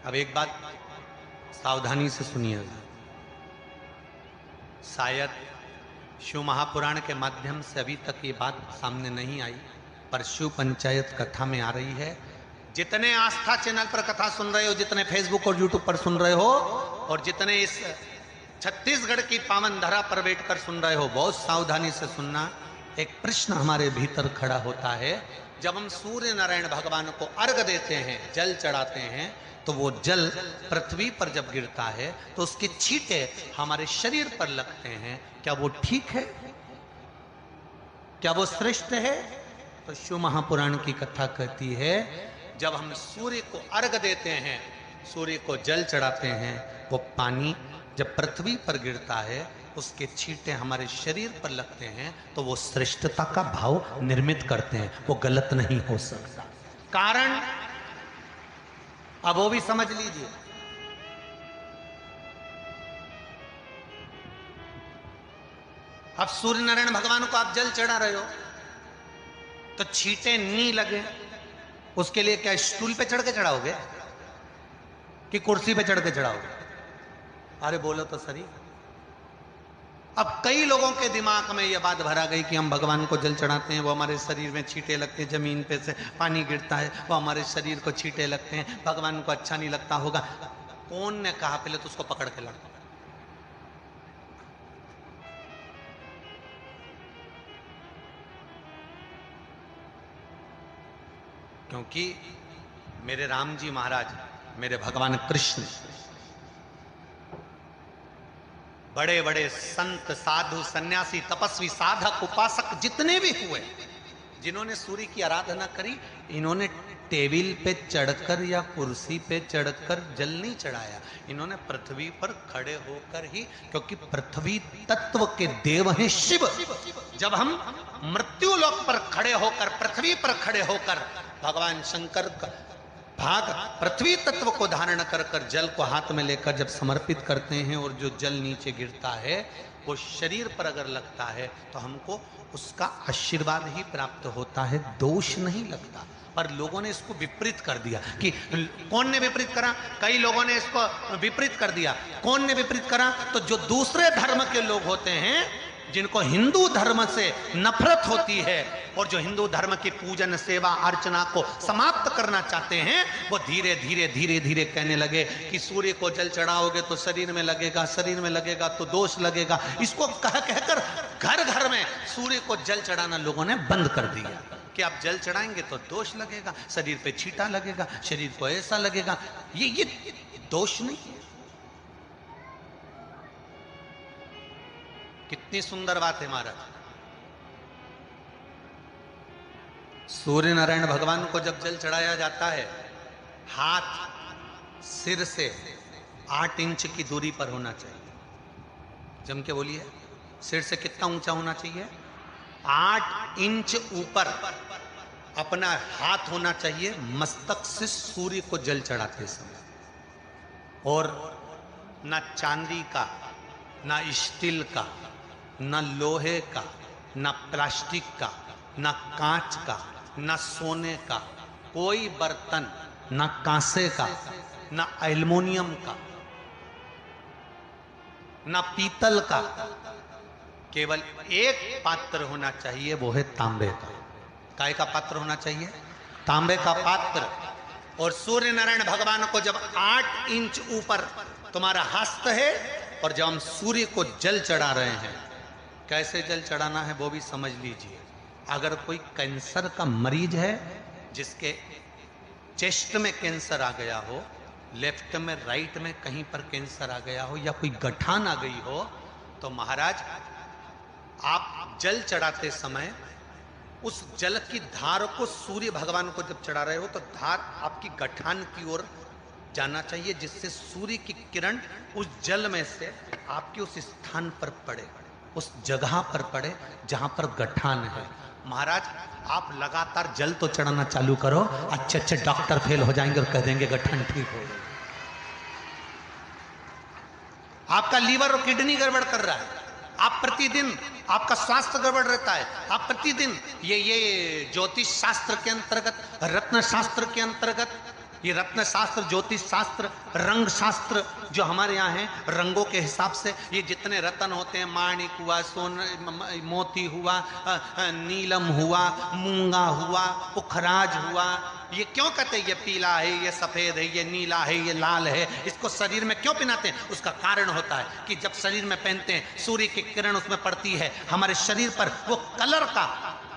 अब एक बात सावधानी से सुनिएगा, शायद शिव महापुराण के माध्यम से अभी तक ये बात सामने नहीं आई, पर शिव पंचायत कथा में आ रही है। जितने आस्था चैनल पर कथा सुन रहे हो, जितने फेसबुक और यूट्यूब पर सुन रहे हो, और जितने इस छत्तीसगढ़ की पावन धरा पर बैठकर सुन रहे हो, बहुत सावधानी से सुनना। एक प्रश्न हमारे भीतर खड़ा होता है, जब हम सूर्य नारायण भगवान को अर्घ देते हैं, जल चढ़ाते हैं, तो वो जल पृथ्वी पर जब गिरता है तो उसके छींटे हमारे शरीर पर लगते हैं। क्या वो ठीक है? क्या वो श्रेष्ठ है? तो शिव महापुराण की कथा कहती है, जब हम सूर्य को अर्घ देते हैं, सूर्य को जल चढ़ाते हैं, वो पानी जब पृथ्वी पर गिरता है, उसके छींटे हमारे शरीर पर लगते हैं, तो वो श्रेष्ठता का भाव निर्मित करते हैं, वो गलत नहीं हो सकता। कारण अब वो भी समझ लीजिए। अब सूर्य नारायण भगवान को आप जल चढ़ा रहे हो, तो छींटे नहीं लगे, उसके लिए क्या स्टूल पे चढ़ के चढ़ाओगे कि कुर्सी पे चढ़ के चढ़ाओगे? अरे बोलो तो सही। अब कई लोगों के दिमाग में यह बात भरा गई कि हम भगवान को जल चढ़ाते हैं, वो हमारे शरीर में छींटे लगते हैं, जमीन पे से पानी गिरता है, वो हमारे शरीर को छींटे लगते हैं, भगवान को अच्छा नहीं लगता होगा। कौन ने कहा? पहले तो उसको पकड़ के लड़ो। क्योंकि मेरे राम जी महाराज, मेरे भगवान कृष्ण, बड़े बड़े संत, साधु, सन्यासी, तपस्वी, साधक, उपासक जितने भी हुए, जिन्होंने सूर्य की आराधना करी, इन्होंने टेबल पे चढ़कर या कुर्सी पे चढ़कर जल नहीं चढ़ाया, इन्होंने पृथ्वी पर खड़े होकर ही, क्योंकि पृथ्वी तत्व के देव हैं शिव। जब हम मृत्यु लोक पर खड़े होकर, पृथ्वी पर खड़े होकर भगवान शंकर का भाग पृथ्वी तत्व को धारण कर कर जल को हाथ में लेकर जब समर्पित करते हैं, और जो जल नीचे गिरता है वो शरीर पर अगर लगता है तो हमको उसका आशीर्वाद ही प्राप्त होता है, दोष नहीं लगता। पर लोगों ने इसको विपरीत कर दिया। कि कौन ने विपरीत करा? कई लोगों ने इसको विपरीत कर दिया। कौन ने विपरीत करा? तो जो दूसरे धर्म के लोग होते हैं, जिनको हिंदू धर्म से नफरत होती है और जो हिंदू धर्म की पूजन, सेवा, अर्चना को समाप्त करना चाहते हैं, वो धीरे धीरे धीरे धीरे कहने लगे कि सूर्य को जल चढ़ाओगे तो शरीर में लगेगा, शरीर में लगेगा तो दोष लगेगा। इसको कह कहकर घर घर में सूर्य को जल चढ़ाना लोगों ने बंद कर दिया कि आप जल चढ़ाएंगे तो दोष लगेगा, शरीर पे छींटा लगेगा, शरीर को ऐसा लगेगा। ये दोष नहीं है। कितनी सुंदर बात है महाराज। सूर्य नारायण भगवान को जब जल चढ़ाया जाता है, हाथ सिर से 8 इंच की दूरी पर होना चाहिए। जम के बोलिए, सिर से कितना ऊंचा होना चाहिए? 8 इंच ऊपर अपना हाथ होना चाहिए मस्तक से सूर्य को जल चढ़ाते समय। और ना चांदी का, ना स्टील का, ना लोहे का, ना प्लास्टिक का, ना कांच का, ना सोने का कोई बर्तन, ना कांसे का, ना एल्युमिनियम का, ना पीतल का, केवल एक पात्र होना चाहिए, वो है तांबे का। काय का पात्र होना चाहिए? तांबे का पात्र। और सूर्य नारायण भगवान को जब 8 इंच ऊपर तुम्हारा हस्त है, और जब हम सूर्य को जल चढ़ा रहे हैं, कैसे जल चढ़ाना है वो भी समझ लीजिए। अगर कोई कैंसर का मरीज है, जिसके चेस्ट में कैंसर आ गया हो, लेफ्ट में, राइट में कहीं पर कैंसर आ गया हो, या कोई गठान आ गई हो, तो महाराज आप जल चढ़ाते समय उस जल की धार को सूर्य भगवान को जब चढ़ा रहे हो, तो धार आपकी गठान की ओर जाना चाहिए, जिससे सूर्य की किरण उस जल में से आपके उस स्थान पर पड़े, उस जगह पर पड़े जहां पर गठान है। महाराज आप लगातार जल तो चढ़ाना चालू करो, अच्छे अच्छे डॉक्टर फेल हो जाएंगे और कह देंगे गठान ठीक हो गई। आपका लीवर और किडनी गड़बड़ कर रहा है, आप प्रतिदिन, आपका स्वास्थ्य गड़बड़ रहता है, आप प्रतिदिन ये ज्योतिष शास्त्र के अंतर्गत, रत्न शास्त्र के अंतर्गत ये रत्न शास्त्र, ज्योतिष शास्त्र, रंग शास्त्र जो हमारे यहाँ है, रंगों के हिसाब से ये जितने रत्न होते हैं, माणिक हुआ, मोती हुआ, नीलम हुआ, मूंगा हुआ, पुखराज हुआ, ये क्यों कहते हैं ये पीला है, ये सफेद है, ये नीला है, ये लाल है, इसको शरीर में क्यों पहनाते हैं? उसका कारण होता है कि जब शरीर में पहनते हैं सूर्य की किरण उसमें पड़ती है, हमारे शरीर पर वो कलर का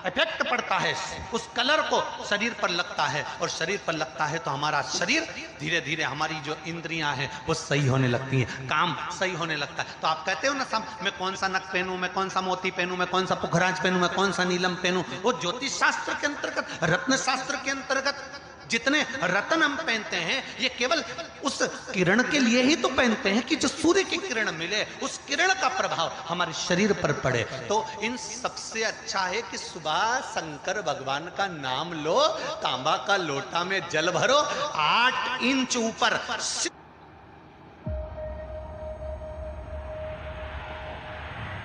इफेक्ट पड़ता है, उस कलर को शरीर पर लगता है, और शरीर पर लगता है तो हमारा शरीर धीरे धीरे, हमारी जो इंद्रियां हैं वो सही होने लगती हैं, काम सही होने लगता है। तो आप कहते हो ना सब, मैं कौन सा नक पहनूं, मैं कौन सा मोती पहनूं, मैं कौन सा पुखराज पहनूं, मैं कौन सा नीलम पहनूं, वो ज्योतिष शास्त्र के अंतर्गत, रत्न शास्त्र के अंतर्गत जितने रत्न हम पहनते हैं ये केवल उस किरण के लिए ही तो पहनते हैं कि जो सूर्य की किरण मिले, उस किरण का प्रभाव हमारे शरीर पर पड़े। तो इन सबसे अच्छा है कि सुबह शंकर भगवान का नाम लो, तांबा का लोटा में जल भरो, 8 इंच ऊपर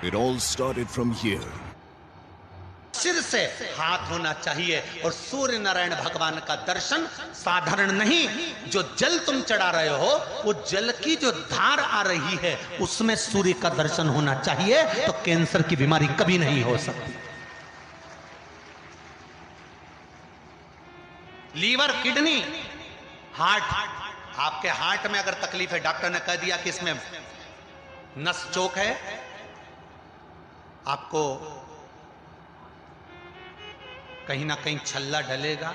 It all started from here. सिर से हाथ होना चाहिए, और सूर्य नारायण भगवान का दर्शन साधारण नहीं, जो जल तुम चढ़ा रहे हो वो जल की जो धार आ रही है उसमें सूर्य का दर्शन होना चाहिए, तो कैंसर की बीमारी कभी नहीं हो सकती। लीवर, किडनी, हार्ट, आपके हार्ट में अगर तकलीफ है, डॉक्टर ने कह दिया कि इसमें नस चोक है, आपको कहीं ना कहीं छल्ला डलेगा,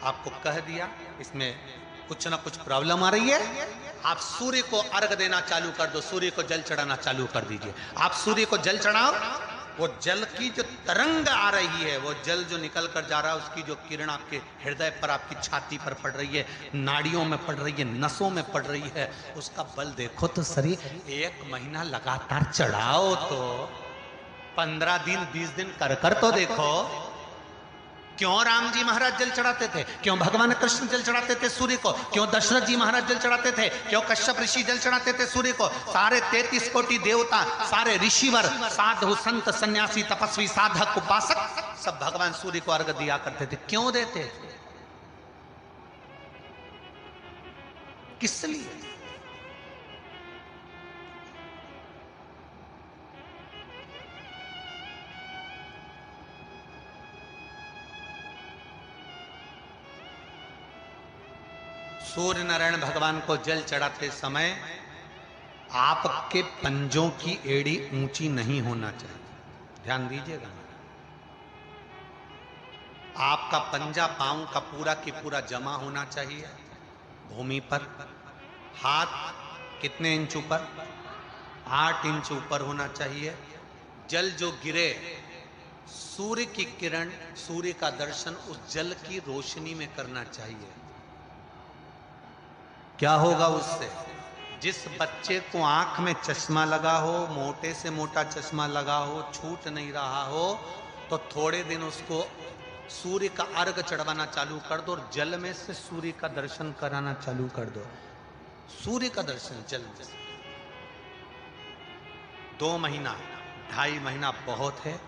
आपको कह दिया इसमें कुछ ना कुछ प्रॉब्लम आ रही है, आप सूर्य को अर्घ देना चालू कर दो, सूर्य को जल चढ़ाना चालू कर दीजिए। आप सूर्य को जल चढ़ाओ, वो जल की जो तरंग आ रही है, वो जल जो निकल कर जा रहा है, उसकी जो किरण आपके हृदय पर, आपकी छाती पर पड़ रही है, नाड़ियों में पड़ रही है, नसों में पड़ रही है, उसका बल देखो तो शरीर 1 महीना लगातार चढ़ाओ, तो 15 दिन 20 दिन कर तो देखो। क्यों राम जी महाराज जल चढ़ाते थे, क्यों भगवान कृष्ण जल चढ़ाते थे सूर्य को, क्यों दशरथ जी महाराज जल चढ़ाते थे, क्यों कश्यप ऋषि जल चढ़ाते थे सूर्य को, सारे 33 कोटि देवता, सारे ऋषिवर, साधु संत सन्यासी तपस्वी साधक उपासक सब भगवान सूर्य को अर्घ दिया करते थे। क्यों देते थे, किस लिए? सूर्य नारायण भगवान को जल चढ़ाते समय आपके पंजों की एड़ी ऊंची नहीं होना चाहिए, ध्यान दीजिएगा। आपका पंजा पांव का पूरा की पूरा जमा होना चाहिए भूमि पर। हाथ कितने इंच ऊपर? 8 इंच ऊपर होना चाहिए। जल जो गिरे, सूर्य की किरण, सूर्य का दर्शन उस जल की रोशनी में करना चाहिए। क्या होगा उससे? जिस बच्चे को आंख में चश्मा लगा हो, मोटे से मोटा चश्मा लगा हो, छूट नहीं रहा हो, तो थोड़े दिन उसको सूर्य का अर्घ चढ़वाना चालू कर दो और जल में से सूर्य का दर्शन कराना चालू कर दो। सूर्य का दर्शन जल में। 2 महीना 2.5 महीना बहुत है,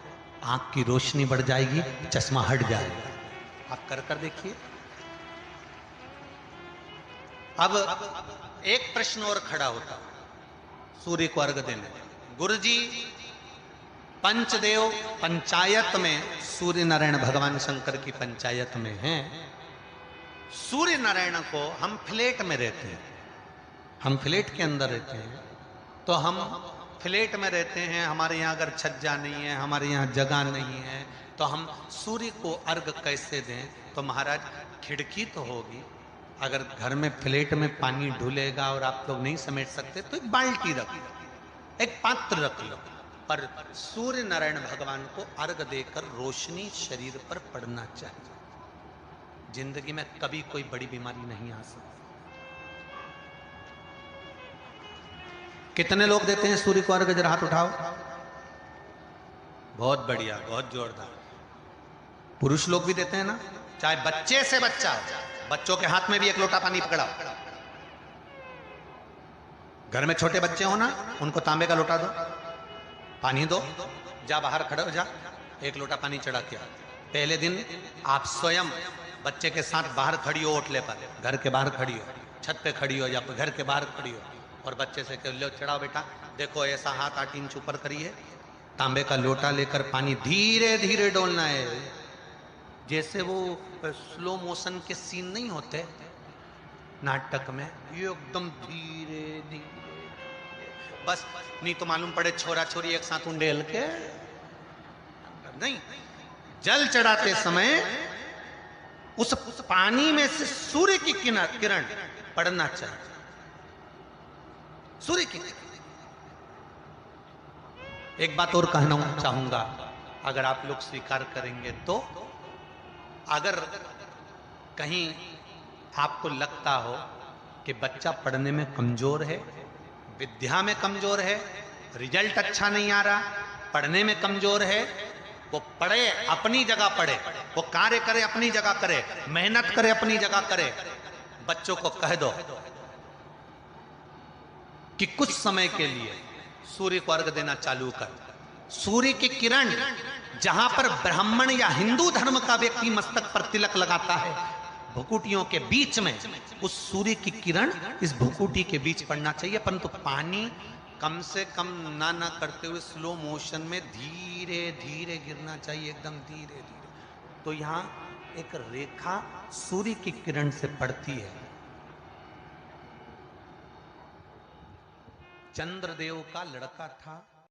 आंख की रोशनी बढ़ जाएगी, चश्मा हट जाएगा। आप कर देखिए। अब एक प्रश्न और खड़ा होता सूर्य को अर्घ देने। गुरुजी, पंचदेव पंचायत में सूर्य नारायण भगवान शंकर की पंचायत में हैं। सूर्य नारायण को हम फ्लैट में रहते हैं, हम फ्लैट के अंदर रहते हैं, तो हम फ्लैट में रहते हैं, हमारे यहाँ अगर छज्जा नहीं है, हमारे यहाँ जगह नहीं है, तो हम सूर्य को अर्घ कैसे दें? तो महाराज खिड़की तो होगी, अगर घर में फ्लैट में पानी ढुलेगा और आप लोग नहीं समेट सकते तो एक बाल्टी रख लो, एक पात्र रख लो, पर सूर्य नारायण भगवान को अर्घ देकर रोशनी शरीर पर पड़ना चाहिए। जिंदगी में कभी कोई बड़ी बीमारी नहीं आ सकती। कितने लोग देते हैं सूर्य को अर्घ? जरा हाथ उठाओ। बहुत बढ़िया, बहुत जोरदार। पुरुष लोग भी देते हैं ना, चाहे बच्चे से बच्चा, बच्चों के हाथ में भी 1 लोटा पानी पकड़ाओ। घर में छोटे बच्चे हो ना, उनको तांबे का लोटा दो, पानी दो, जा बाहर खड़े हो जा, 1 लोटा पानी चढ़ा के। पहले दिन आप स्वयं बच्चे के साथ बाहर खड़ी हो ओटले पर, घर के बाहर खड़ी हो, छत पे खड़ी हो या घर के बाहर खड़ी हो, और बच्चे से कह लो चढ़ाओ बेटा, देखो ऐसा हाथ 8 इंच ऊपर करिए, तांबे का लोटा लेकर पानी धीरे धीरे डोलना है, जैसे वो स्लो मोशन के सीन नहीं होते नाटक में, ये एकदम धीरे धीरे, बस नहीं तो मालूम पड़े छोरा छोरी एक साथ उंडेल के नहीं। जल चढ़ाते समय उस पानी में से सूर्य की किरण पड़ना चाहिए, सूर्य की किरण। एक बात और कहना चाहूंगा, अगर आप लोग स्वीकार करेंगे तो, अगर कहीं आपको लगता हो कि बच्चा पढ़ने में कमजोर है, विद्या में कमजोर है, रिजल्ट अच्छा नहीं आ रहा, पढ़ने में कमजोर है, वो पढ़े अपनी जगह पढ़े, वो कार्य करे अपनी जगह करे, मेहनत करे अपनी जगह करे। बच्चों को कह दो कि कुछ समय के लिए सूर्य को अर्घ देना चालू कर। सूर्य की किरण जहां पर ब्राह्मण या हिंदू धर्म का व्यक्ति मस्तक पर तिलक लगाता है, भुकुटियों के बीच में उस सूर्य की किरण इस भुकुटी के बीच पड़ना चाहिए, परंतु पानी कम से कम ना करते हुए स्लो मोशन में धीरे धीरे गिरना चाहिए, एकदम धीरे धीरे। तो यहां एक रेखा सूर्य की किरण से पड़ती है। चंद्रदेव का लड़का था